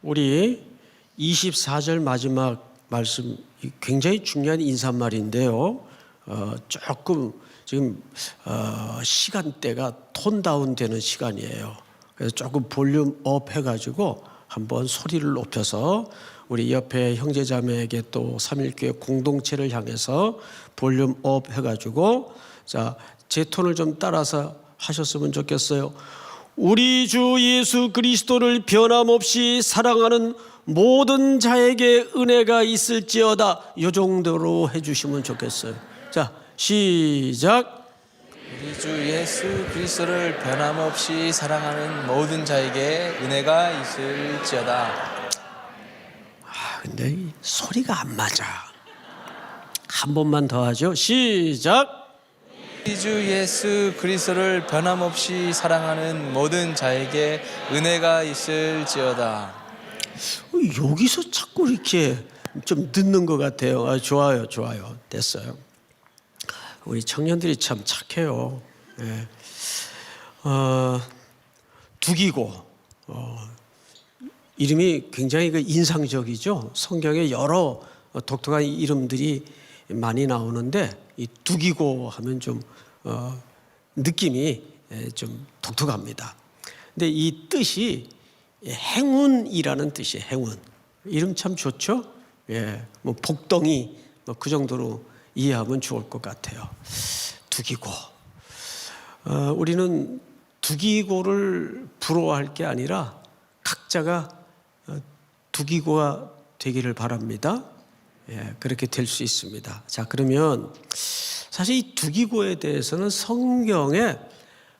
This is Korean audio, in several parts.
우리 24절 마지막 말씀 굉장히 중요한 인사말인데요. 조금 지금 시간대가 톤다운 되는 시간이에요. 그래서 조금 볼륨 업 해가지고 한번 소리를 높여서 우리 옆에 형제자매에게 또 삼일교회 공동체를 향해서 볼륨 업 해가지고 자, 제 톤을 좀 따라서 하셨으면 좋겠어요. 우리 주 예수 그리스도를 변함없이 사랑하는 모든 자에게 은혜가 있을지어다. 이 정도로 해주시면 좋겠어요. 자, 시작. 우리 주 예수 그리스도를 변함없이 사랑하는 모든 자에게 은혜가 있을지어다. 근데 이 소리가 안 맞아. 한 번만 더 하죠. 시작. 우리 주 예수 그리스도를 변함없이 사랑하는 모든 자에게 은혜가 있을지어다. 여기서 자꾸 이렇게 좀 듣는 것 같아요. 좋아요, 좋아요. 됐어요. 우리 청년들이 참 착해요. 네. 두기고 이름이 굉장히 인상적이죠. 성경에 여러 독특한 이름들이 많이 나오는데 이 두기고 하면 좀 느낌이 좀 독특합니다. 근데 이 뜻이 행운이라는 뜻이에요. 행운. 이름 참 좋죠. 예, 뭐 복덩이 뭐 그 정도로 이해하면 좋을 것 같아요. 두기고. 우리는 두기고를 부러워할 게 아니라 각자가 두기고가 되기를 바랍니다. 예, 그렇게 될 수 있습니다. 자, 그러면 사실 이 두기고에 대해서는 성경에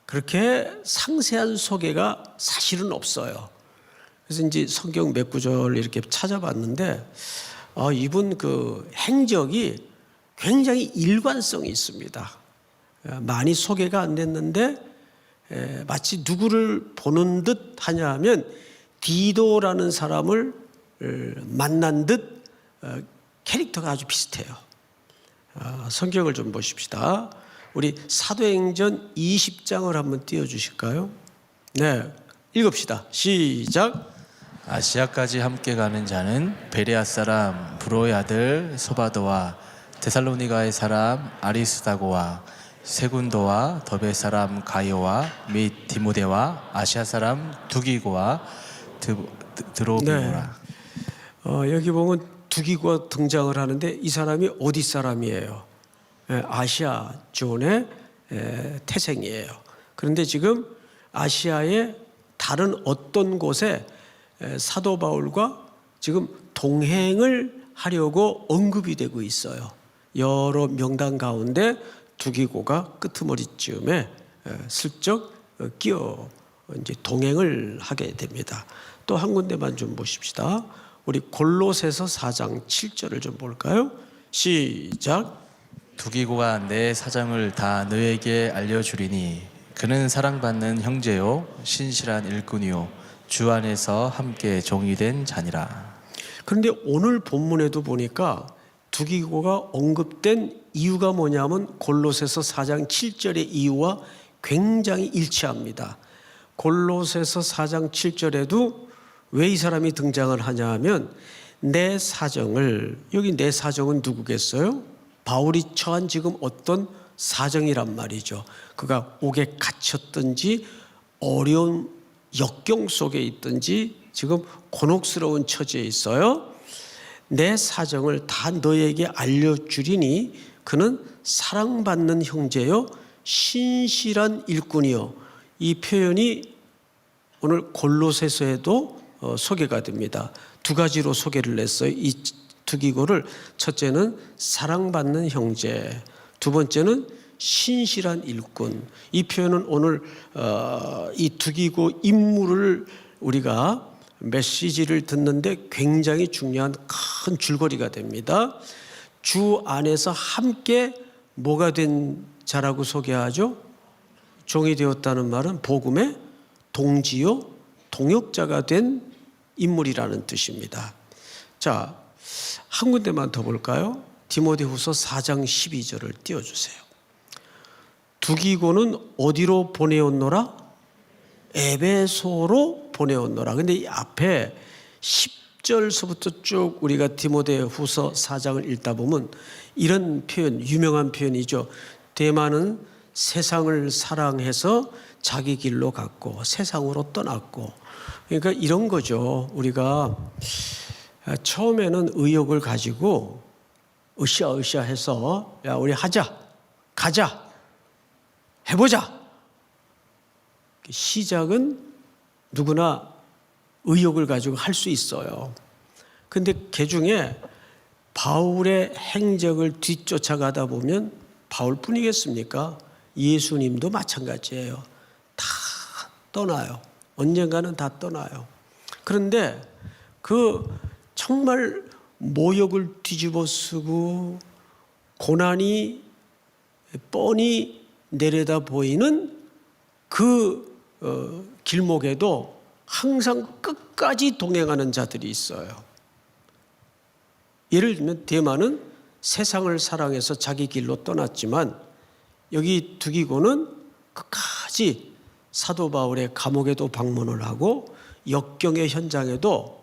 그렇게 상세한 소개가 사실은 없어요. 그래서 이제 성경 몇 구절 이렇게 찾아봤는데 이분 그 행적이 굉장히 일관성이 있습니다. 많이 소개가 안 됐는데 마치 누구를 보는 듯 하냐 하면 디도라는 사람을 만난 듯 캐릭터가 아주 비슷해요. 성경을 좀 보십시다. 우리 사도행전 20장을 한번 띄워주실까요? 네, 읽읍시다. 시작. 아시아까지 함께 가는 자는 베레아 사람 브로의 아들 소바도와 데살로니가의 사람 아리스다고와 세군도와 더베 사람 가이오와 및 디모데와 아시아 사람 두기고와 드로비모라. 여기 보면 두기고가 등장을 하는데 이 사람이 어디 사람이에요? 아시아 존의 태생이에요. 그런데 지금 아시아의 다른 어떤 곳에 사도 바울과 지금 동행을 하려고 언급이 되고 있어요. 여러 명단 가운데 두기고가 끄트머리쯤에 슬쩍 끼어 이제 동행을 하게 됩니다. 또 한 군데만 좀 보십시다. 우리 골로새서 4장 7절을 좀 볼까요? 시작. 두기고가 내 사정을 다 너에게 알려주리니 그는 사랑받는 형제요 신실한 일꾼이요 주 안에서 함께 종이된 자니라. 그런데 오늘 본문에도 보니까 두기고가 언급된 이유가 뭐냐면 골로새서 4장 7절의 이유와 굉장히 일치합니다. 골로새서 4장 7절에도 왜 이 사람이 등장을 하냐 하면 내 사정을, 여기 내 사정은 누구겠어요? 바울이 처한 지금 어떤 사정이란 말이죠. 그가 옥에 갇혔든지 어려운 역경 속에 있든지 지금 곤혹스러운 처지에 있어요. 내 사정을 다 너에게 알려주리니 그는 사랑받는 형제요 신실한 일꾼이요. 이 표현이 오늘 골로새서에도 소개가 됩니다. 두 가지로 소개를 했어요. 이 두기고를 첫째는 사랑받는 형제, 두 번째는 신실한 일꾼. 이 표현은 오늘 이 두기고 인물을 우리가 메시지를 듣는데 굉장히 중요한 큰 줄거리가 됩니다. 주 안에서 함께 뭐가 된 자라고 소개하죠? 종이 되었다는 말은 복음의 동지요 동역자가 된 인물이라는 뜻입니다. 자, 한 군데만 더 볼까요? 디모데후서 4장 12절을 띄워주세요. 두기고는 어디로 보내었노라? 에베소로 보내었노라. 근데 이 앞에 10절서부터 쭉 우리가 디모데후서 4장을 읽다 보면 이런 표현, 유명한 표현이죠. 데마는 세상을 사랑해서 자기 길로 갔고 세상으로 떠났고. 그러니까 이런 거죠. 우리가 처음에는 의욕을 가지고 으쌰으쌰 해서 야 우리 하자, 가자, 해보자. 시작은 누구나 의욕을 가지고 할 수 있어요. 근데 그 중에 바울의 행적을 뒤쫓아가다 보면 바울뿐이겠습니까? 예수님도 마찬가지예요. 다 떠나요. 언젠가는 다 떠나요. 그런데 그 정말 모욕을 뒤집어 쓰고 고난이 뻔히 내려다 보이는 그 길목에도 항상 끝까지 동행하는 자들이 있어요. 예를 들면 데마는 세상을 사랑해서 자기 길로 떠났지만 여기 두기고는 끝까지 사도 바울의 감옥에도 방문을 하고 역경의 현장에도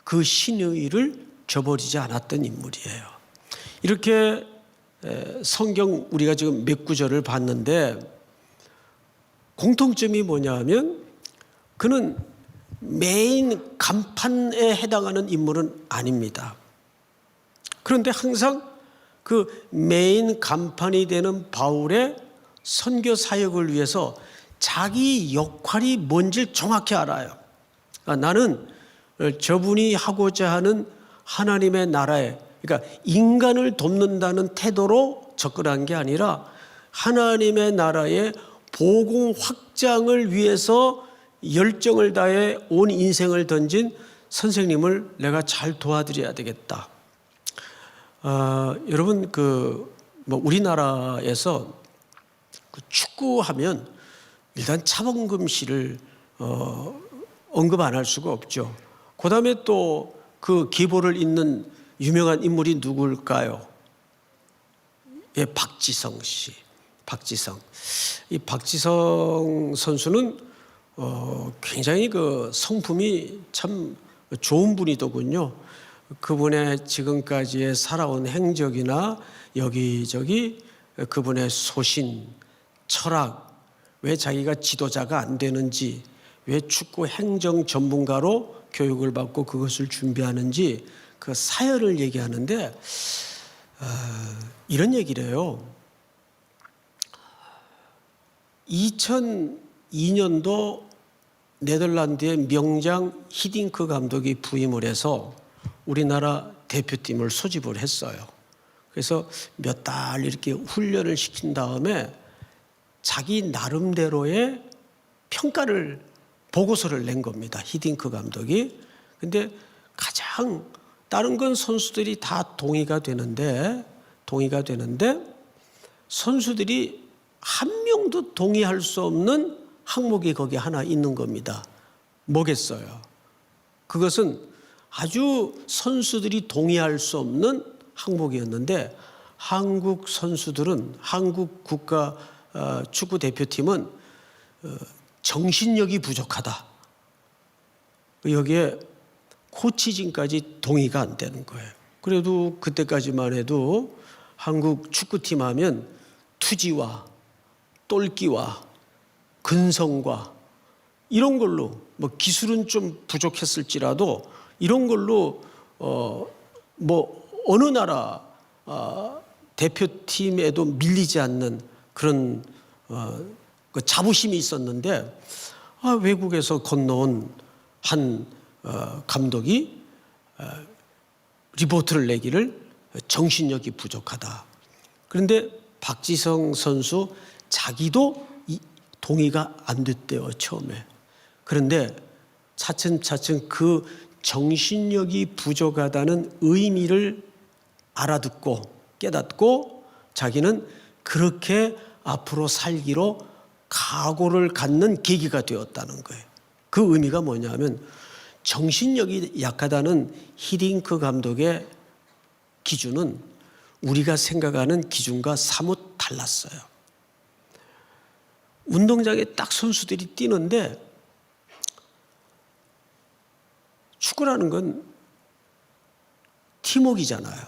그 신의를 저버리지 않았던 인물이에요. 이렇게 성경 우리가 지금 몇 구절을 봤는데 공통점이 뭐냐 하면 그는 메인 간판에 해당하는 인물은 아닙니다. 그런데 항상 그 메인 간판이 되는 바울의 선교 사역을 위해서 자기 역할이 뭔지 정확히 알아요. 나는 저분이 하고자 하는 하나님의 나라에, 그러니까 인간을 돕는다는 태도로 접근한 게 아니라 하나님의 나라의 복음 확장을 위해서 열정을 다해 온 인생을 던진 선생님을 내가 잘 도와드려야 되겠다. 여러분 우리나라에서 축구하면 일단 차범근 씨를 언급 안 할 수가 없죠. 그 다음에 또 그 기보를 잇는 유명한 인물이 누굴까요? 예, 박지성 씨. 이 박지성 선수는 굉장히 그 성품이 참 좋은 분이더군요. 그분의 지금까지의 살아온 행적이나 여기저기 그분의 소신, 철학, 왜 자기가 지도자가 안 되는지, 왜 축구 행정 전문가로 교육을 받고 그것을 준비하는지 그 사연을 얘기하는데 이런 얘기를 해요. 2002년도 네덜란드의 명장 히딩크 감독이 부임을 해서 우리나라 대표팀을 소집을 했어요. 그래서 몇 달 이렇게 훈련을 시킨 다음에 자기 나름대로의 평가를 보고서를 낸 겁니다. 히딩크 감독이. 근데 가장 다른 건 선수들이 다 동의가 되는데 선수들이 한 명도 동의할 수 없는 항목이 거기 하나 있는 겁니다. 뭐겠어요? 그것은 아주 선수들이 동의할 수 없는 항목이었는데 한국 선수들은, 한국 국가 축구 대표팀은 정신력이 부족하다. 여기에 코치진까지 동의가 안 되는 거예요. 그래도 그때까지만 해도 한국 축구팀 하면 투지와 똘끼와 근성과 이런 걸로 뭐 기술은 좀 부족했을지라도 이런 걸로 어느 나라 대표팀에도 밀리지 않는 그런 그 자부심이 있었는데 외국에서 건너온 한 감독이 리포트를 내기를 정신력이 부족하다. 그런데 박지성 선수 자기도 동의가 안 됐대요, 처음에. 그런데 차츰차츰 그 정신력이 부족하다는 의미를 알아듣고 깨닫고 자기는 그렇게 앞으로 살기로 각오를 갖는 계기가 되었다는 거예요. 그 의미가 뭐냐면 정신력이 약하다는 히딩크 감독의 기준은 우리가 생각하는 기준과 사뭇 달랐어요. 운동장에 딱 선수들이 뛰는데 축구라는 건 팀워크이잖아요.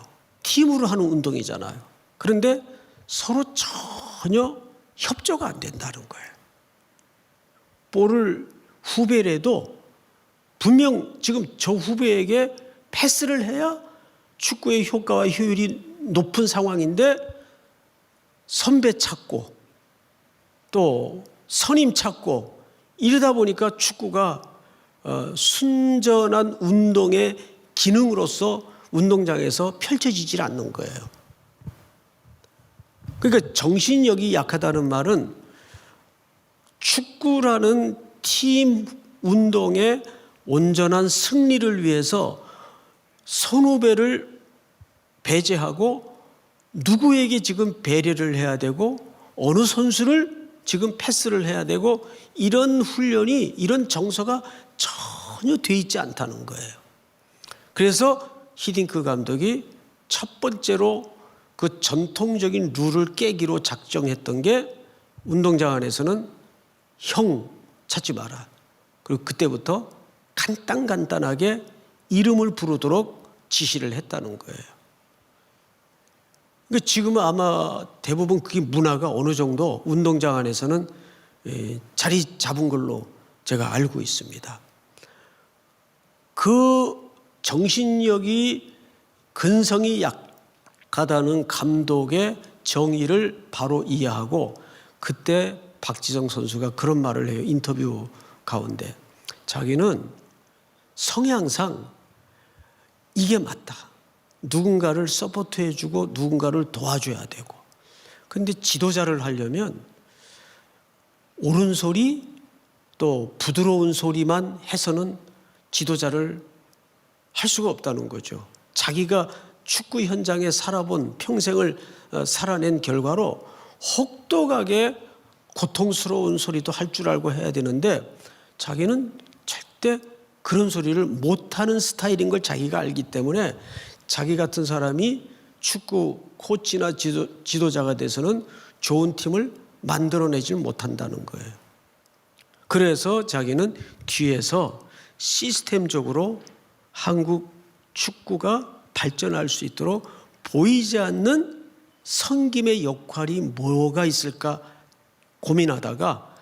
팀으로 하는 운동이잖아요. 그런데 서로 전혀 협조가 안 된다는 거예요. 볼을 후배라도 분명 지금 저 후배에게 패스를 해야 축구의 효과와 효율이 높은 상황인데 선배 찾고 또 선임 찾고 이러다 보니까 축구가 순전한 운동의 기능으로서 운동장에서 펼쳐지질 않는 거예요. 그러니까 정신력이 약하다는 말은 축구라는 팀 운동의 온전한 승리를 위해서 선후배를 배제하고 누구에게 지금 배려를 해야 되고 어느 선수를 지금 패스를 해야 되고 이런 훈련이 이런 정서가 전혀 돼 있지 않다는 거예요. 그래서 히딩크 감독이 첫 번째로 그 전통적인 룰을 깨기로 작정했던 게 운동장 안에서는 형 찾지 마라. 그리고 그때부터 간단하게 이름을 부르도록 지시를 했다는 거예요. 그러니까 지금은 아마 대부분 그 문화가 어느 정도 운동장 안에서는 자리 잡은 걸로 제가 알고 있습니다. 그 정신력이 근성이 약하다는 감독의 정의를 바로 이해하고 그때 박지성 선수가 그런 말을 해요. 인터뷰 가운데 자기는 성향상 이게 맞다. 누군가를 서포트해주고 누군가를 도와줘야 되고 근데 지도자를 하려면 옳은 소리 또 부드러운 소리만 해서는 지도자를 할 수가 없다는 거죠. 자기가 축구 현장에 살아본 평생을 살아낸 결과로 혹독하게 고통스러운 소리도 할 줄 알고 해야 되는데 자기는 절대 그런 소리를 못하는 스타일인 걸 자기가 알기 때문에 자기 같은 사람이 축구 코치나 지도자가 돼서는 좋은 팀을 만들어내지 못한다는 거예요. 그래서 자기는 뒤에서 시스템적으로 한국 축구가 발전할 수 있도록 보이지 않는 섬김의 역할이 뭐가 있을까 고민하다가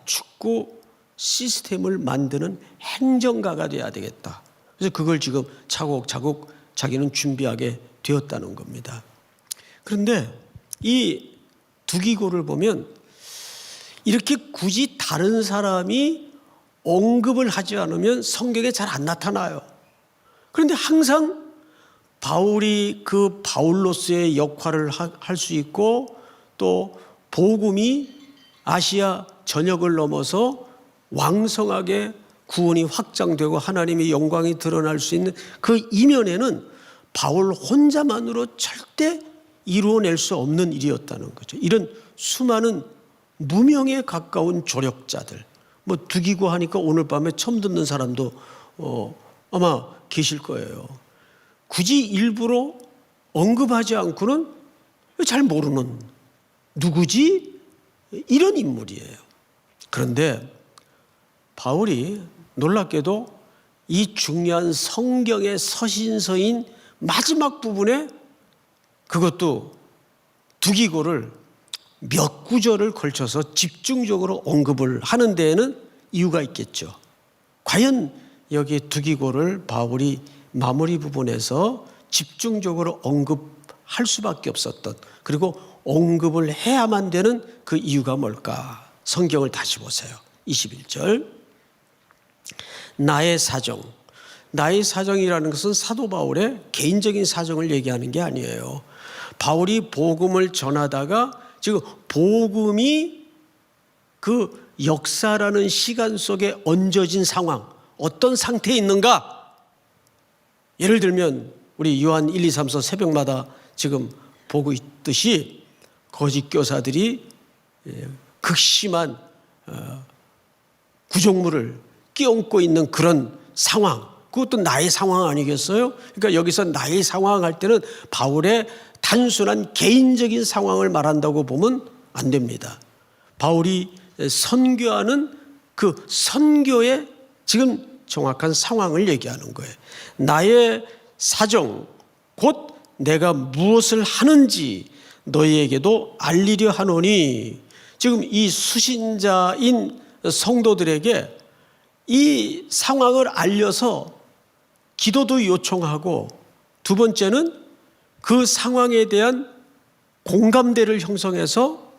축구 시스템을 만드는 행정가가 돼야 되겠다. 그래서 그걸 지금 차곡차곡 자기는 준비하게 되었다는 겁니다. 그런데 이 두기고를 보면 이렇게 굳이 다른 사람이 언급을 하지 않으면 성경에 잘 안 나타나요. 그런데 항상 바울이 그 바울로서의 역할을 할 수 있고 또 복음이 아시아 전역을 넘어서 왕성하게 구원이 확장되고 하나님의 영광이 드러날 수 있는 그 이면에는 바울 혼자만으로 절대 이루어낼 수 없는 일이었다는 거죠. 이런 수많은 무명에 가까운 조력자들, 뭐 두기고 하니까 오늘 밤에 처음 듣는 사람도 아마 계실 거예요. 굳이 일부러 언급하지 않고는 잘 모르는 누구지? 이런 인물이에요. 그런데 바울이 놀랍게도 이 중요한 성경의 서신서인 마지막 부분에 그것도 두기고를 몇 구절을 걸쳐서 집중적으로 언급을 하는 데에는 이유가 있겠죠. 과연 여기 두기고를 바울이 마무리 부분에서 집중적으로 언급할 수밖에 없었던 그리고 언급을 해야만 되는 그 이유가 뭘까? 성경을 다시 보세요. 21절 나의 사정. 나의 사정이라는 것은 사도 바울의 개인적인 사정을 얘기하는 게 아니에요. 바울이 복음을 전하다가 지금 복음이 그 역사라는 시간 속에 얹어진 상황, 어떤 상태에 있는가? 예를 들면 우리 요한 1, 2, 3, 4 새벽마다 지금 보고 있듯이 거짓 교사들이 극심한 구종물을 끼얹고 있는 그런 상황, 그것도 나의 상황 아니겠어요? 그러니까 여기서 나의 상황 할 때는 바울의 단순한 개인적인 상황을 말한다고 보면 안 됩니다. 바울이 선교하는 그 선교의 지금 정확한 상황을 얘기하는 거예요. 나의 사정 곧 내가 무엇을 하는지 너희에게도 알리려 하노니, 지금 이 수신자인 성도들에게 이 상황을 알려서 기도도 요청하고, 두 번째는 그 상황에 대한 공감대를 형성해서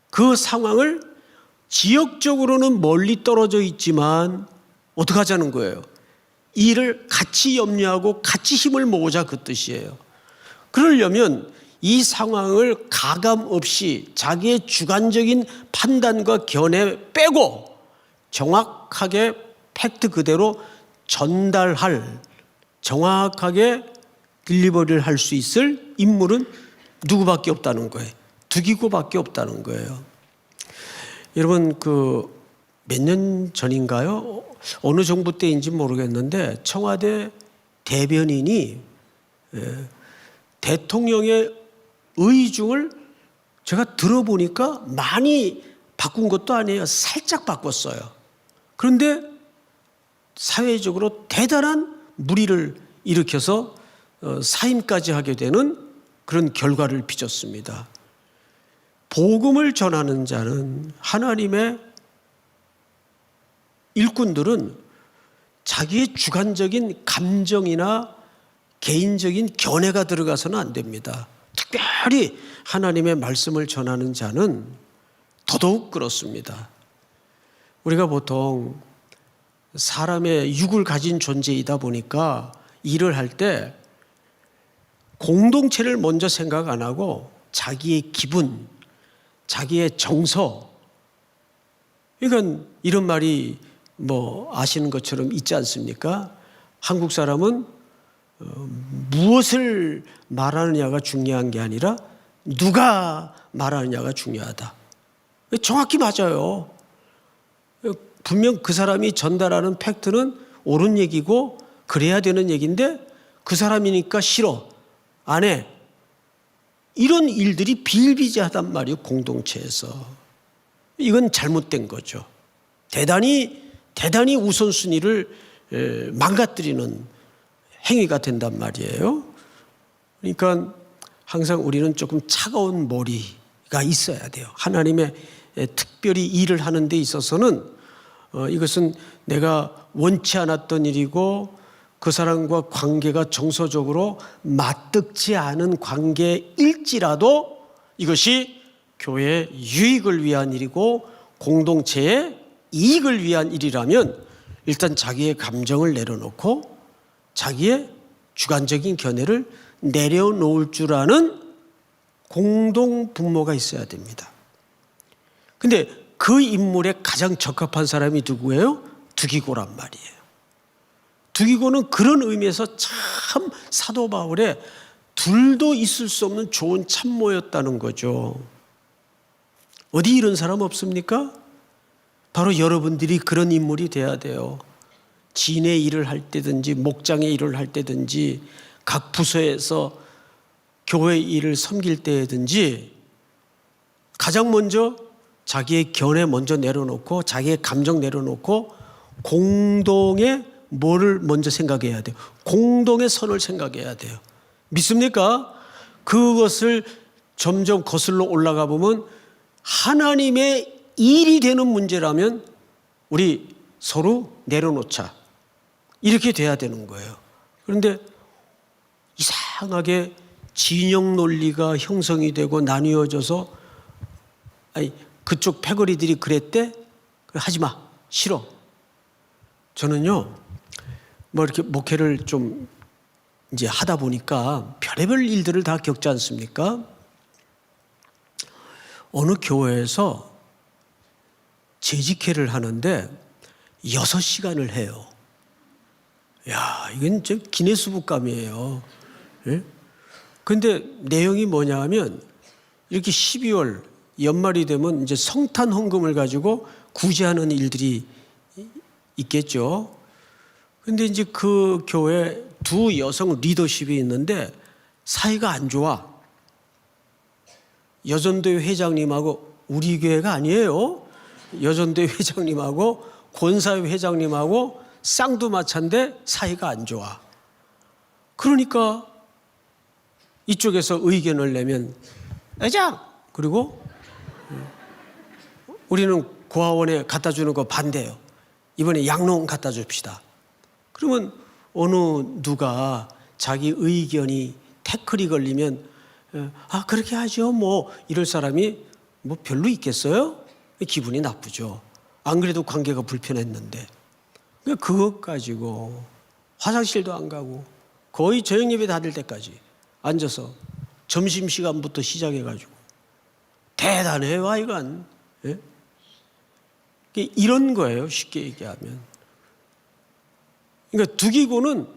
그 상황을 지역적으로는 멀리 떨어져 있지만 어떻게 하자는 거예요? 이를 같이 염려하고 같이 힘을 모으자, 그 뜻이에요. 그러려면 이 상황을 가감 없이 자기의 주관적인 판단과 견해 빼고 정확하게 팩트 그대로 전달할, 정확하게 딜리버리를 할 수 있을 인물은 누구밖에 없다는 거예요. 두기고밖에 없다는 거예요. 여러분, 몇 년 전인가요? 어느 정부 때인지 모르겠는데 청와대 대변인이 대통령의 의중을 제가 들어보니까 많이 바꾼 것도 아니에요. 살짝 바꿨어요. 그런데 사회적으로 대단한 물의를 일으켜서 사임까지 하게 되는 그런 결과를 빚었습니다. 복음을 전하는 자는, 하나님의 일꾼들은 자기의 주관적인 감정이나 개인적인 견해가 들어가서는 안 됩니다. 특별히 하나님의 말씀을 전하는 자는 더더욱 그렇습니다. 우리가 보통 사람의 육을 가진 존재이다 보니까 일을 할 때 공동체를 먼저 생각 안 하고 자기의 기분, 자기의 정서, 그러니까 이런 말이 아시는 것처럼 있지 않습니까? 한국 사람은 무엇을 말하느냐가 중요한 게 아니라 누가 말하느냐가 중요하다. 정확히 맞아요. 분명 그 사람이 전달하는 팩트는 옳은 얘기고 그래야 되는 얘기인데 그 사람이니까 싫어, 안 해. 이런 일들이 비일비재하단 말이에요, 공동체에서. 이건 잘못된 거죠. 대단히 우선순위를 망가뜨리는 행위가 된단 말이에요. 그러니까 항상 우리는 조금 차가운 머리가 있어야 돼요. 하나님의 특별히 일을 하는 데 있어서는 이것은 내가 원치 않았던 일이고 그 사람과 관계가 정서적으로 맞득지 않은 관계일지라도 이것이 교회의 유익을 위한 일이고 공동체의 이익을 위한 일이라면 일단 자기의 감정을 내려놓고 자기의 주관적인 견해를 내려놓을 줄 아는 공동 분모가 있어야 됩니다. 근데 그 인물에 가장 적합한 사람이 누구예요? 두기고란 말이에요. 두기고는 그런 의미에서 참 사도 바울의 둘도 있을 수 없는 좋은 참모였다는 거죠. 어디 이런 사람 없습니까? 바로 여러분들이 그런 인물이 돼야 돼요. 진의 일을 할 때든지 목장의 일을 할 때든지 각 부서에서 교회 일을 섬길 때든지 가장 먼저 자기의 견해 먼저 내려놓고 자기의 감정 내려놓고 공동의 뭐를 먼저 생각해야 돼요? 공동의 선을 생각해야 돼요. 믿습니까? 그것을 점점 거슬러 올라가 보면 하나님의 일이 되는 문제라면 우리 서로 내려놓자, 이렇게 돼야 되는 거예요. 그런데 이상하게 진영 논리가 형성이 되고 나뉘어져서 그쪽 패거리들이 그랬대? 하지 마, 싫어. 저는요 이렇게 목회를 좀 이제 하다 보니까 별의별 일들을 다 겪지 않습니까? 어느 교회에서 재직회를 하는데 6시간을 해요. 야, 이건 좀 기네스북감이에요. 예? 근데 내용이 뭐냐 하면 이렇게 12월 연말이 되면 이제 성탄 헌금을 가지고 구제하는 일들이 있겠죠. 근데 이제 그 교회 두 여성 리더십이 있는데 사이가 안 좋아. 여전도회 회장님하고, 우리 교회가 아니에요. 여전도회 회장님하고 권사회 회장님하고 쌍두마차인데 사이가 안 좋아. 그러니까 이쪽에서 의견을 내면 회장, 그리고 우리는 고아원에 갖다 주는 거 반대요. 이번에 양로원 갖다 줍시다. 그러면 어느 누가 자기 의견이 태클이 걸리면 그렇게 하죠 뭐 이럴 사람이 뭐 별로 있겠어요? 기분이 나쁘죠. 안 그래도 관계가 불편했는데 그것 가지고 화장실도 안 가고 거의 저녁 예배 다 될 때까지 앉아서 점심시간부터 시작해가지고 대단해요 하여간. 예? 이런 거예요 쉽게 얘기하면. 그러니까 두기고는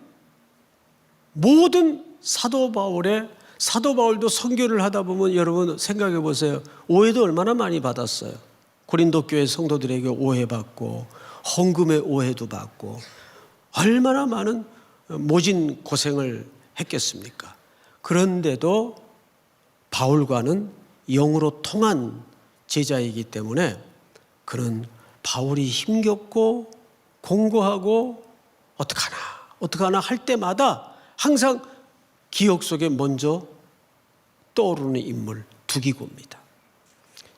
모든 사도 바울도 선교를 하다 보면 여러분 생각해 보세요. 오해도 얼마나 많이 받았어요. 고린도 교회 성도들에게 오해받고 헌금의 오해도 받고 얼마나 많은 모진 고생을 했겠습니까? 그런데도 바울과는 영으로 통한 제자이기 때문에 그는 바울이 힘겹고 공고하고 어떡하나 할 때마다 항상 기억 속에 먼저 떠오르는 인물 두기고입니다.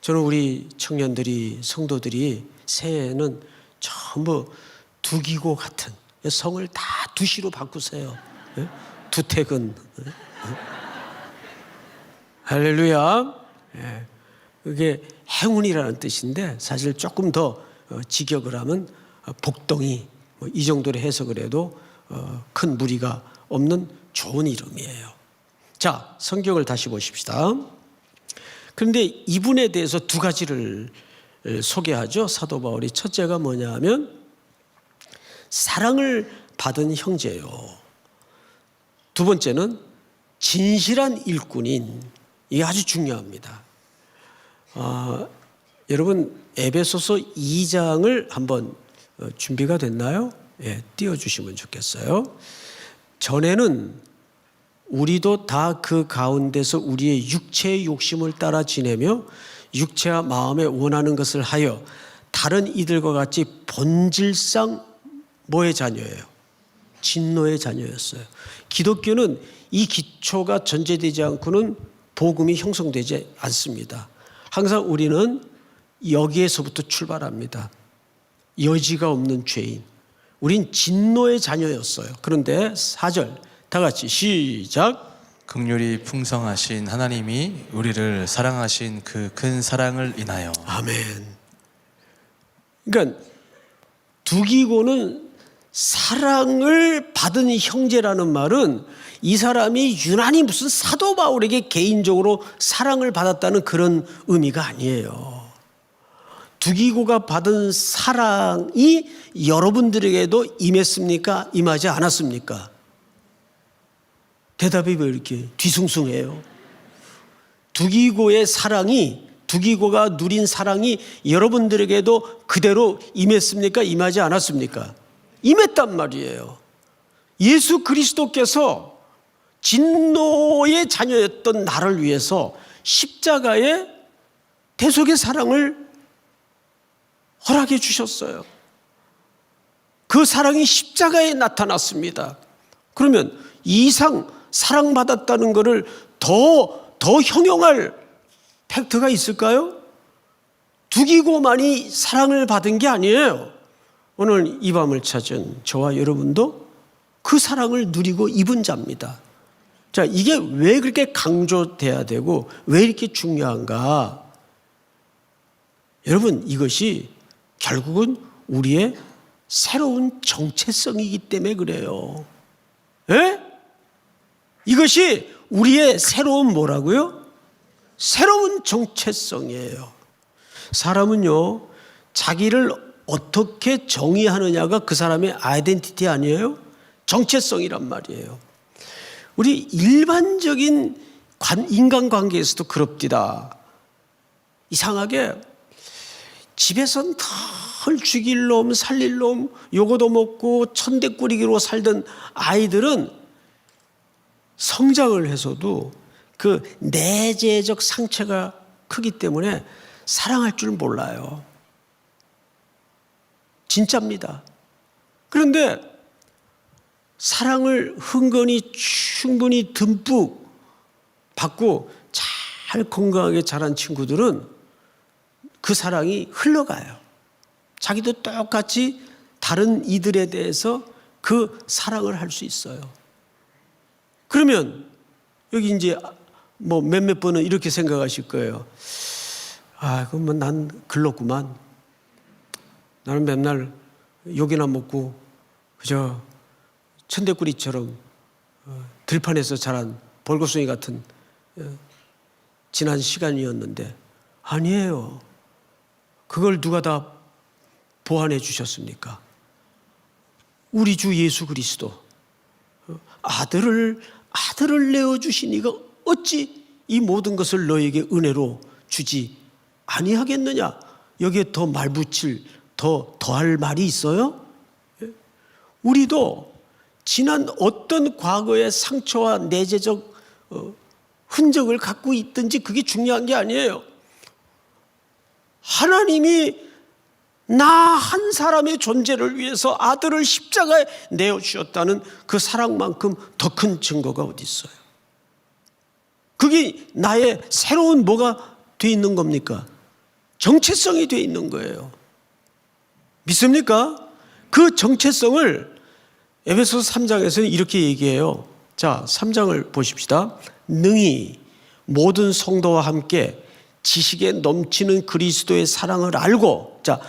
저는 우리 청년들이 성도들이 새해에는 전부 두기고 같은 성을 다 두시로 바꾸세요. 두택은. 할렐루야. 그게 행운이라는 뜻인데 사실 조금 더 직역을 하면 복덩이 이 정도로 해석을 해도 큰 무리가 없는 좋은 이름이에요. 자, 성경을 다시 보십시다. 그런데 이분에 대해서 두 가지를 소개하죠. 사도 바울이. 첫째가 뭐냐 하면 사랑을 받은 형제요. 두 번째는 진실한 일꾼인. 이게 아주 중요합니다. 여러분 에베소서 2장을 한번 준비가 됐나요? 예, 띄워주시면 좋겠어요. 전에는 우리도 다 그 가운데서 우리의 육체의 욕심을 따라 지내며 육체와 마음에 원하는 것을 하여 다른 이들과 같이 본질상 뭐의 자녀예요? 진노의 자녀였어요. 기독교는 이 기초가 전제되지 않고는 복음이 형성되지 않습니다. 항상 우리는 여기에서부터 출발합니다. 여지가 없는 죄인. 우린 진노의 자녀였어요. 그런데 4절 다 같이 시작. 긍휼이 풍성하신 하나님이 우리를 사랑하신 그 큰 사랑을 인하여. 아멘. 그러니까 두기고는 사랑을 받은 형제라는 말은 이 사람이 유난히 무슨 사도 바울에게 개인적으로 사랑을 받았다는 그런 의미가 아니에요. 두기고가 받은 사랑이 여러분들에게도 임했습니까? 임하지 않았습니까? 대답이 왜 이렇게 뒤숭숭해요? 두기고의 사랑이, 두기고가 누린 사랑이 여러분들에게도 그대로 임했습니까? 임하지 않았습니까? 임했단 말이에요. 예수 그리스도께서 진노의 자녀였던 나를 위해서 십자가의 대속의 사랑을 허락해 주셨어요. 그 사랑이 십자가에 나타났습니다. 그러면 이 이상 사랑받았다는 것을 더 형용할 팩트가 있을까요? 두기고만이 사랑을 받은 게 아니에요. 오늘 이 밤을 찾은 저와 여러분도 그 사랑을 누리고 입은 자입니다. 자, 이게 왜 그렇게 강조돼야 되고 왜 이렇게 중요한가? 여러분, 이것이 결국은 우리의 새로운 정체성이기 때문에 그래요. 예? 이것이 우리의 새로운 뭐라고요? 새로운 정체성이에요. 사람은요, 자기를 어떻게 정의하느냐가 그 사람의 아이덴티티 아니에요? 정체성이란 말이에요. 우리 일반적인 인간관계에서도 그럽디다. 이상하게 집에선 덜 죽일 놈, 살릴 놈, 요거도 먹고 천대꾸리기로 살던 아이들은 성장을 해서도 그 내재적 상처가 크기 때문에 사랑할 줄 몰라요. 진짜입니다. 그런데 사랑을 흥건히 충분히 듬뿍 받고 잘 건강하게 자란 친구들은 그 사랑이 흘러가요. 자기도 똑같이 다른 이들에 대해서 그 사랑을 할 수 있어요. 그러면 여기 이제 뭐 몇몇 분은 이렇게 생각하실 거예요. 아, 그러면 난 글렀구만. 나는 맨날 욕이나 먹고 그저 천대꾸리처럼 들판에서 자란 벌거숭이 같은 지난 시간이었는데 아니에요. 그걸 누가 다 보완해 주셨습니까? 우리 주 예수 그리스도 아들을 내어주신 이가 어찌 이 모든 것을 너에게 은혜로 주지 아니하겠느냐? 여기에 더 말붙일 더할 말이 있어요? 우리도 지난 어떤 과거의 상처와 내재적 흔적을 갖고 있든지 그게 중요한 게 아니에요. 하나님이 나 한 사람의 존재를 위해서 아들을 십자가에 내어주셨다는 그 사랑만큼 더 큰 증거가 어디 있어요? 그게 나의 새로운 뭐가 돼 있는 겁니까? 정체성이 돼 있는 거예요. 믿습니까? 그 정체성을 에베소서 3장에서는 이렇게 얘기해요. 자, 3장을 보십시다. 능히 모든 성도와 함께 지식에 넘치는 그리스도의 사랑을 알고, 자,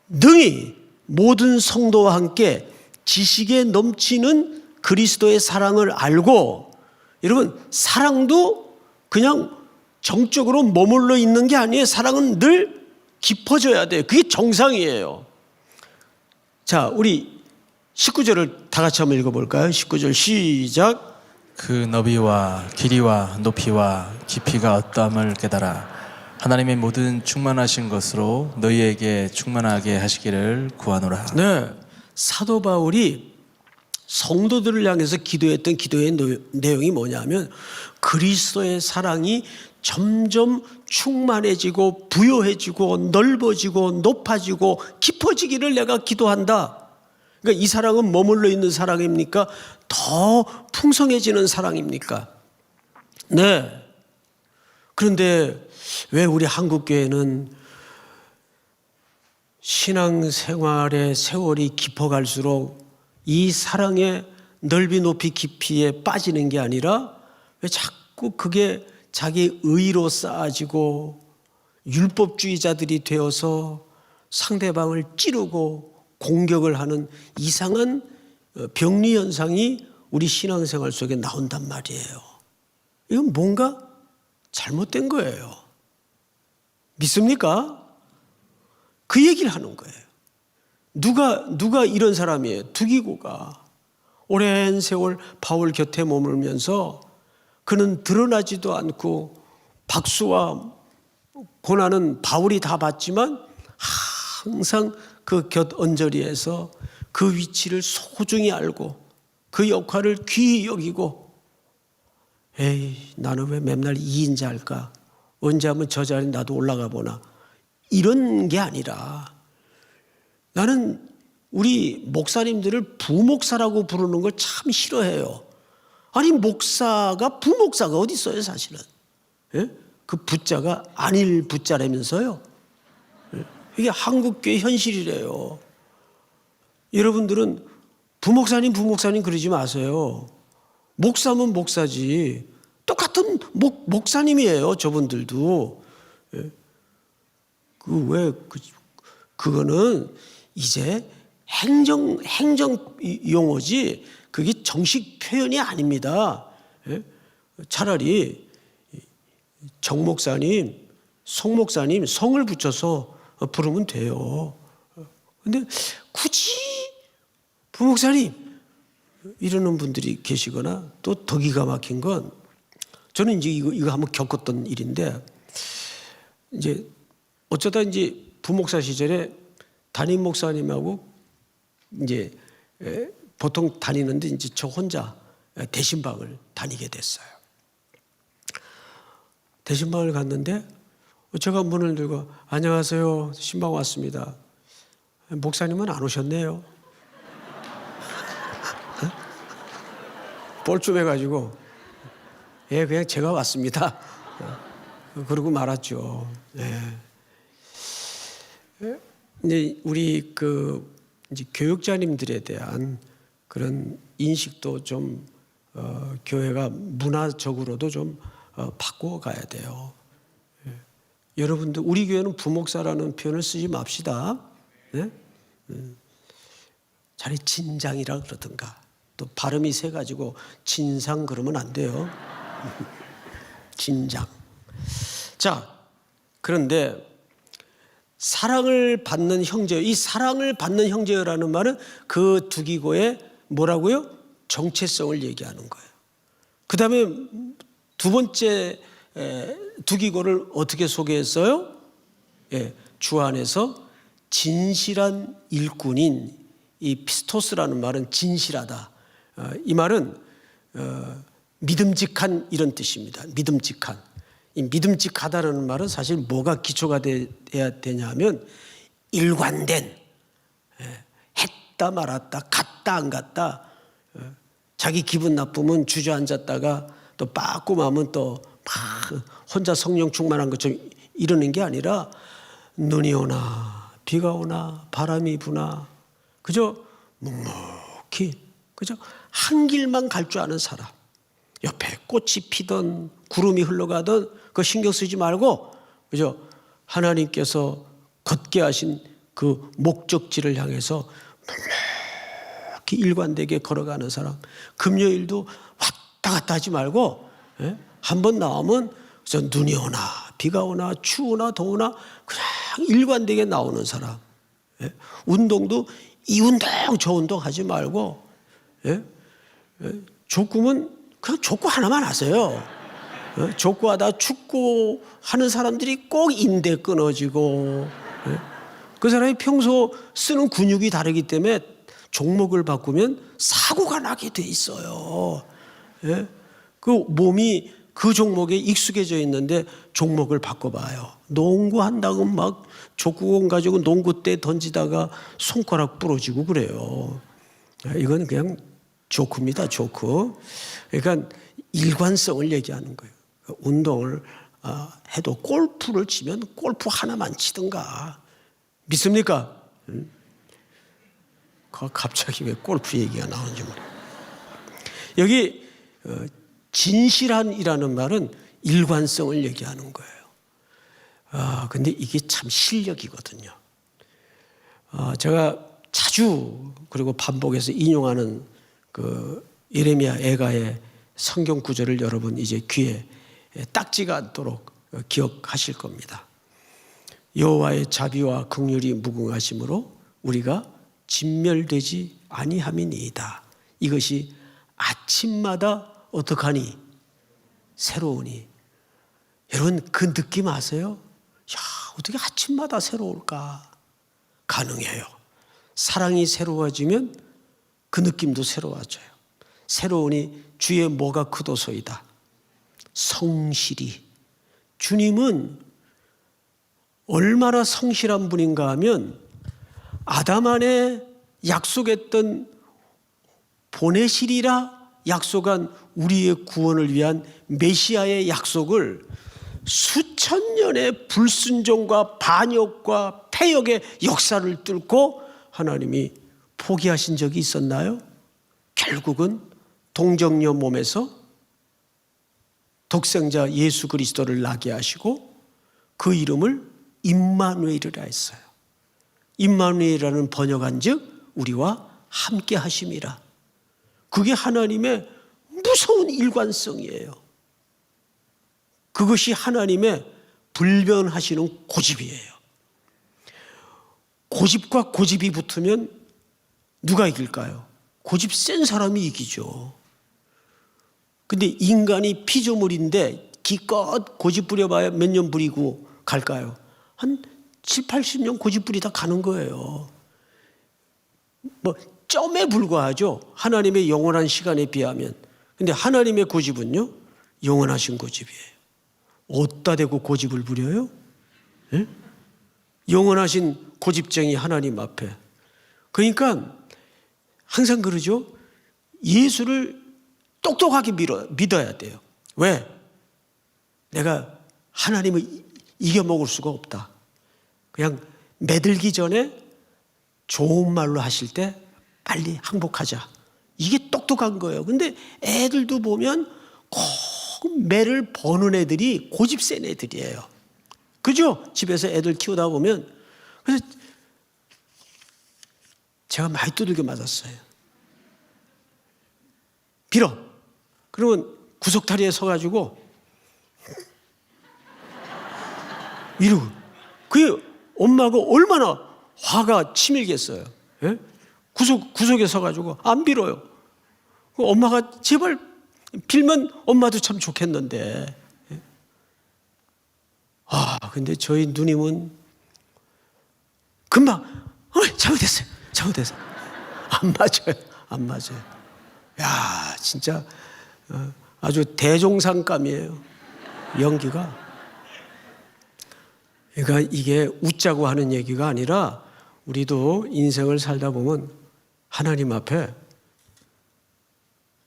능히 모든 성도와 함께 지식에 넘치는 그리스도의 사랑을 알고, 여러분, 사랑도 그냥 정적으로 머물러 있는 게 아니에요. 사랑은 늘 깊어져야 돼요. 그게 정상이에요. 자, 우리 19절을 다 같이 한번 읽어볼까요? 19절 시작. 그 너비와 길이와 높이와 깊이가 어떠함을 깨달아 하나님의 모든 충만하신 것으로 너희에게 충만하게 하시기를 구하노라. 네, 사도 바울이 성도들을 향해서 기도했던 기도의 내용이 뭐냐면 그리스도의 사랑이 점점 충만해지고 부요해지고 넓어지고 높아지고 깊어지기를 내가 기도한다. 그러니까 이 사랑은 머물러 있는 사랑입니까? 더 풍성해지는 사랑입니까? 네. 그런데 왜 우리 한국교회는 신앙생활의 세월이 깊어갈수록 이 사랑의 넓이 높이 깊이에 빠지는 게 아니라 왜 자꾸 그게 자기 의로 쌓아지고 율법주의자들이 되어서 상대방을 찌르고 공격을 하는 이상한 병리 현상이 우리 신앙생활 속에 나온단 말이에요. 이건 뭔가 잘못된 거예요. 믿습니까? 그 얘기를 하는 거예요. 누가 이런 사람이에요? 두기고가 오랜 세월 바울 곁에 머물면서 그는 드러나지도 않고 박수와 고난은 바울이 다 받지만 항상 그 곁 언저리에서 그 위치를 소중히 알고 그 역할을 귀히 여기고 에이 나는 왜 맨날 2인자할까? 언제 한번 저 자리에 나도 올라가 보나 이런 게 아니라 나는 우리 목사님들을 부목사라고 부르는 걸 참 싫어해요. 아니 목사가 부목사가 어디 있어요 사실은. 예? 그 부자가 안일 부자라면서요. 예? 이게 한국교회 현실이래요. 여러분들은 부목사님 그러지 마세요. 목사면 목사지. 똑같은 목사님이에요 저분들도. 예? 그거는 이제 행정 용어지 그게 정식 표현이 아닙니다. 예? 차라리 정 목사님, 송 목사님 성을 붙여서 부르면 돼요. 근데 굳이 부목사님 이러는 분들이 계시거나 또 더 기가 막힌 건 저는 이제 이거 한번 겪었던 일인데 이제 어쩌다 이제 부목사 시절에 담임 목사님하고 이제 보통 다니는데 이제 저 혼자 대신방을 다니게 됐어요. 대신방을 갔는데 제가 문을 들고 안녕하세요 신방 왔습니다. 목사님은 안 오셨네요. 뻘쭘해가지고 예, 그냥 제가 왔습니다. 그러고 말았죠. 예. 이제 우리 이제 교육자님들에 대한 그런 인식도 좀 교회가 문화적으로도 좀 바꿔가야 돼요. 예. 여러분들 우리 교회는 부목사라는 표현을 쓰지 맙시다. 네? 차라리 진장이라 그러든가 또 발음이 세 가지고 진상 그러면 안 돼요. 진장. 자, 그런데 사랑을 받는 형제, 이 사랑을 받는 형제라는 말은 그 두 기고의 뭐라고요? 정체성을 얘기하는 거예요. 그 다음에 두 번째 두 기고를 어떻게 소개했어요? 예, 주 안에서 진실한 일꾼인 이 피스토스라는 말은 진실하다. 이 말은 믿음직한 이런 뜻입니다. 믿음직한. 이 믿음직하다라는 말은 사실 뭐가 기초가 돼야 되냐면 일관된, 했다 말았다, 갔다 안 갔다, 자기 기분 나쁘면 주저앉았다가 또 빠꾸마면 또 막 혼자 성령 충만한 것처럼 이러는 게 아니라 눈이 오나 비가 오나 바람이 부나 그저 묵묵히 그저 한 길만 갈 줄 아는 사람. 옆에 꽃이 피던 구름이 흘러가던 그거 신경 쓰지 말고 그저 하나님께서 걷게 하신 그 목적지를 향해서 묵묵히 일관되게 걸어가는 사람. 금요일도 왔다 갔다 하지 말고 한 번 나오면 그래서 눈이 오나 비가 오나 추우나 더우나 그냥 일관되게 나오는 사람. 운동도 이 운동 저 운동 하지 말고 족구면 그냥 족구 하나만 하세요. 족구하다 축구 하는 사람들이 꼭 인대 끊어지고 그 사람이 평소 쓰는 근육이 다르기 때문에 종목을 바꾸면 사고가 나게 돼 있어요. 그 몸이 그 종목에 익숙해져 있는데 종목을 바꿔봐요. 농구 한다고 막 족구공 가지고 농구대 던지다가 손가락 부러지고 그래요. 이건 그냥 조크입니다. 조크. 그러니까 일관성을 얘기하는 거예요. 운동을 해도 골프를 치면 골프 하나만 치든가. 믿습니까? 갑자기 왜 골프 얘기가 나오는지 모르겠어요. 여기 진실한이라는 말은 일관성을 얘기하는 거예요. 근데 이게 참 실력이거든요. 제가 자주 그리고 반복해서 인용하는 그 예레미야 애가의 성경 구절을 여러분 이제 귀에 딱지가 않도록 기억하실 겁니다. 여호와의 자비와 긍휼이 무궁하심으로 우리가 진멸되지 아니함이니이다. 이것이 아침마다 어떡하니? 새로우니. 여러분 그 느낌 아세요? 야, 어떻게 아침마다 새로울까? 가능해요. 사랑이 새로워지면 그 느낌도 새로워져요. 새로우니 주의 뭐가 크도소이다. 성실이. 주님은 얼마나 성실한 분인가 하면 아담 안에 약속했던 보내시리라 약속한 우리의 구원을 위한 메시아의 약속을 수천 년의 불순종과 반역과 패역의 역사를 뚫고 하나님이 포기하신 적이 있었나요? 결국은 동정녀 몸에서 독생자 예수 그리스도를 나게 하시고 그 이름을 임마누엘이라 했어요. 임마누엘이라는 번역한 즉 우리와 함께 하심이라. 그게 하나님의 무서운 일관성이에요. 그것이 하나님의 불변하시는 고집이에요. 고집과 고집이 붙으면 누가 이길까요? 고집 센 사람이 이기죠. 근데 인간이 피조물인데 기껏 고집 부려봐야 몇 년 부리고 갈까요? 한 7, 80년 고집 부리다 가는 거예요. 뭐 점에 불과하죠. 하나님의 영원한 시간에 비하면. 근데 하나님의 고집은요, 영원하신 고집이에요. 어디다 대고 고집을 부려요? 예? 영원하신 고집쟁이 하나님 앞에. 그러니까 항상 그러죠. 예수를 똑똑하게 믿어야 돼요. 왜? 내가 하나님을 이겨먹을 수가 없다. 그냥 매들기 전에 좋은 말로 하실 때 빨리 항복하자. 이게 똑똑한 거예요. 근데 애들도 보면 꼭 매를 버는 애들이 고집센 애들이에요. 그죠? 집에서 애들 키우다 보면. 그래서 제가 많이 두들겨 맞았어요. 빌어. 그러면 구석다리에 서가지고 이러고. 그게 엄마가 얼마나 화가 치밀겠어요. 예? 구석에 서가지고 안 빌어요. 엄마가 제발 빌면 엄마도 참 좋겠는데. 예? 근데 저희 누님은 금방 잘못했어요. 안 맞아요. 야, 진짜 아주 대종상감이에요. 연기가. 그러니까 이게 웃자고 하는 얘기가 아니라 우리도 인생을 살다 보면 하나님 앞에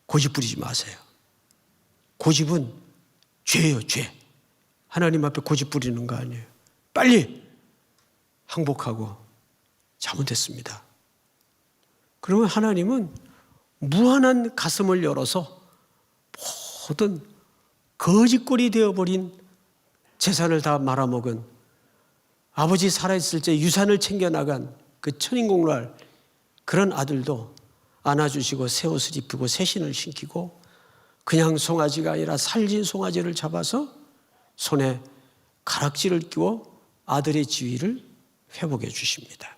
고집 부리지 마세요. 고집은 죄예요, 죄. 하나님 앞에 고집 부리는 거 아니에요. 빨리 항복하고 잘못했습니다. 그러면 하나님은 무한한 가슴을 열어서 모든 거짓골이 되어버린 재산을 다 말아먹은 아버지 살아있을 때 유산을 챙겨나간 그 천인공랄 그런 아들도 안아주시고 새 옷을 입히고 새 신을 신기고 그냥 송아지가 아니라 살진 송아지를 잡아서 손에 가락지를 끼워 아들의 지위를 회복해 주십니다.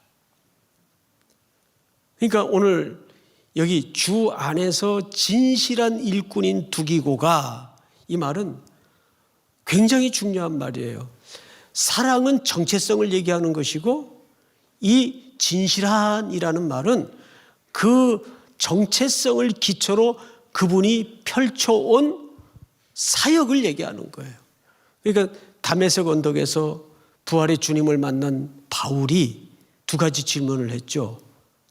그러니까 오늘 여기 주 안에서 진실한 일꾼인 두기고가 이 말은 굉장히 중요한 말이에요. 사랑은 정체성을 얘기하는 것이고 이 진실한이라는 말은 그 정체성을 기초로 그분이 펼쳐온 사역을 얘기하는 거예요. 그러니까 다메섹 언덕에서 부활의 주님을 만난 바울이 두 가지 질문을 했죠.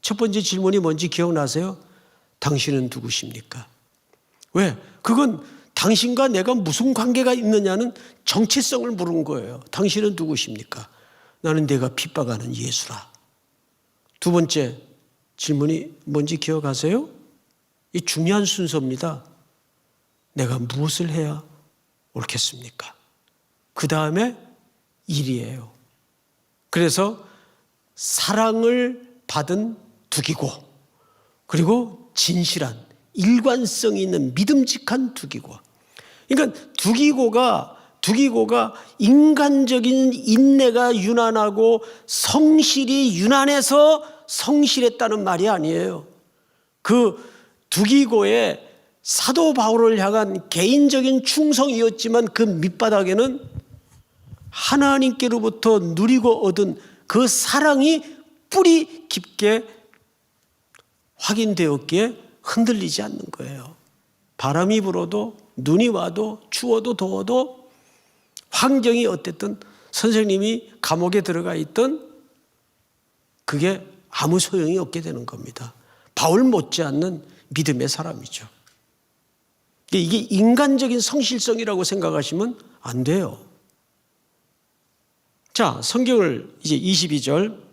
첫 번째 질문이 뭔지 기억나세요? 당신은 누구십니까? 왜? 그건 당신과 내가 무슨 관계가 있느냐는 정체성을 물은 거예요. 당신은 누구십니까? 나는 내가 핍박하는 예수라. 두 번째 질문이 뭔지 기억하세요? 이 중요한 순서입니다. 내가 무엇을 해야 옳겠습니까? 그 다음에 일이에요. 그래서 사랑을 받은 두기고 그리고 진실한 일관성 있는 믿음직한 두기고. 그러니까 두기고가 인간적인 인내가 유난하고 성실이 유난해서 성실했다는 말이 아니에요. 그 두기고의 사도 바울을 향한 개인적인 충성이었지만 그 밑바닥에는 하나님께로부터 누리고 얻은 그 사랑이 뿌리 깊게 확인되었기에 흔들리지 않는 거예요. 바람이 불어도 눈이 와도 추워도 더워도 환경이 어땠든 선생님이 감옥에 들어가 있던 그게 아무 소용이 없게 되는 겁니다. 바울 못지않는 믿음의 사람이죠. 이게 인간적인 성실성이라고 생각하시면 안 돼요. 자, 성경을 이제 22절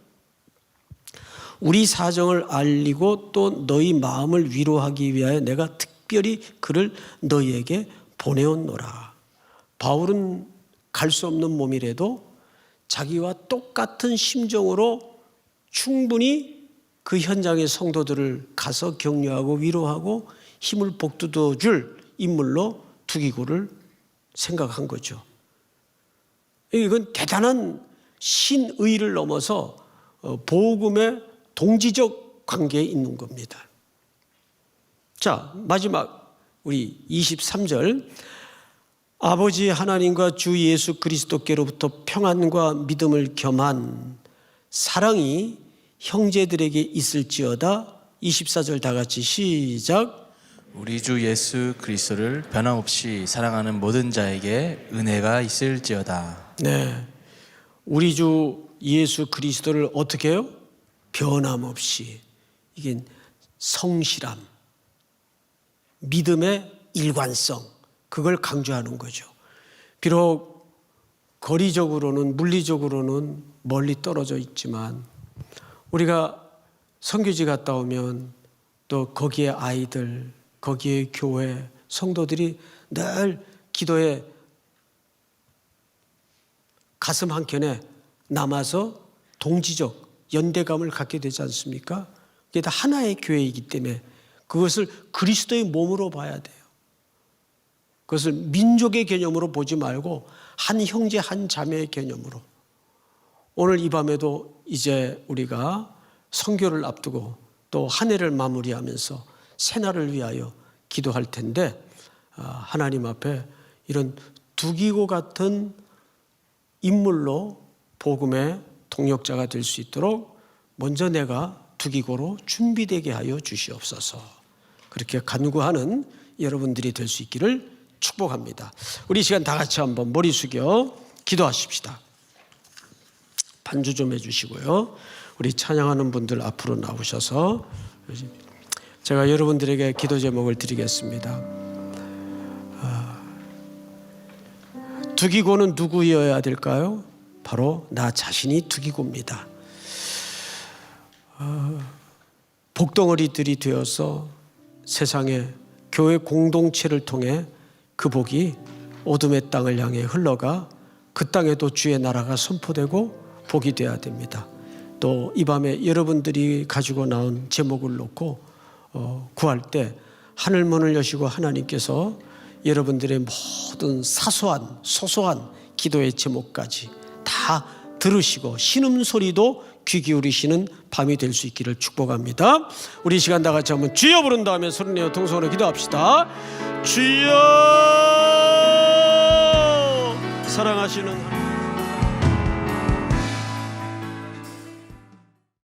우리 사정을 알리고 또 너희 마음을 위로하기 위하여 내가 특별히 그를 너희에게 보내었노라. 바울은 갈 수 없는 몸이라도 자기와 똑같은 심정으로 충분히 그 현장의 성도들을 가서 격려하고 위로하고 힘을 북돋워 줄 인물로 두기고를 생각한 거죠. 이건 대단한 신의를 넘어서 복음의 동지적 관계에 있는 겁니다. 자, 마지막 우리 23절 아버지 하나님과 주 예수 그리스도께로부터 평안과 믿음을 겸한 사랑이 형제들에게 있을지어다. 24절 다 같이 시작. 우리 주 예수 그리스도를 변함없이 사랑하는 모든 자에게 은혜가 있을지어다. 네, 우리 주 예수 그리스도를 어떻게 해요? 변함없이. 이게 성실함, 믿음의 일관성, 그걸 강조하는 거죠. 비록 거리적으로는, 물리적으로는 멀리 떨어져 있지만 우리가 선교지 갔다 오면 또 거기에 아이들, 거기에 교회, 성도들이 늘 기도에 가슴 한켠에 남아서 동지적 연대감을 갖게 되지 않습니까? 그게 다 하나의 교회이기 때문에 그것을 그리스도의 몸으로 봐야 돼요. 그것을 민족의 개념으로 보지 말고 한 형제 한 자매의 개념으로. 오늘 이 밤에도 이제 우리가 선교를 앞두고 또 한 해를 마무리하면서 새날을 위하여 기도할 텐데, 하나님 앞에 이런 두기고 같은 인물로 복음의 동역자가 될 수 있도록 먼저 내가 두기고로 준비되게 하여 주시옵소서. 그렇게 간구하는 여러분들이 될 수 있기를 축복합니다. 우리 이 시간 다 같이 한번 머리 숙여 기도하십시다. 반주 좀 해주시고요. 우리 찬양하는 분들 앞으로 나오셔서 제가 여러분들에게 기도 제목을 드리겠습니다. 두기고는 누구여야 될까요? 바로 나 자신이 두기고입니다. 복덩어리들이 되어서 세상에 교회 공동체를 통해 그 복이 어둠의 땅을 향해 흘러가 그 땅에도 주의 나라가 선포되고 복이 되어야 됩니다. 또 이 밤에 여러분들이 가지고 나온 제목을 놓고 구할 때 하늘문을 여시고 하나님께서 여러분들의 모든 사소한 소소한 기도의 제목까지 다 들으시고 신음소리도 귀 기울이시는 밤이 될 수 있기를 축복합니다. 우리 이 시간 다 같이 한번 주여 부른 다음에 소리내어 동성으로 기도합시다. 주여, 사랑하시는 하나님,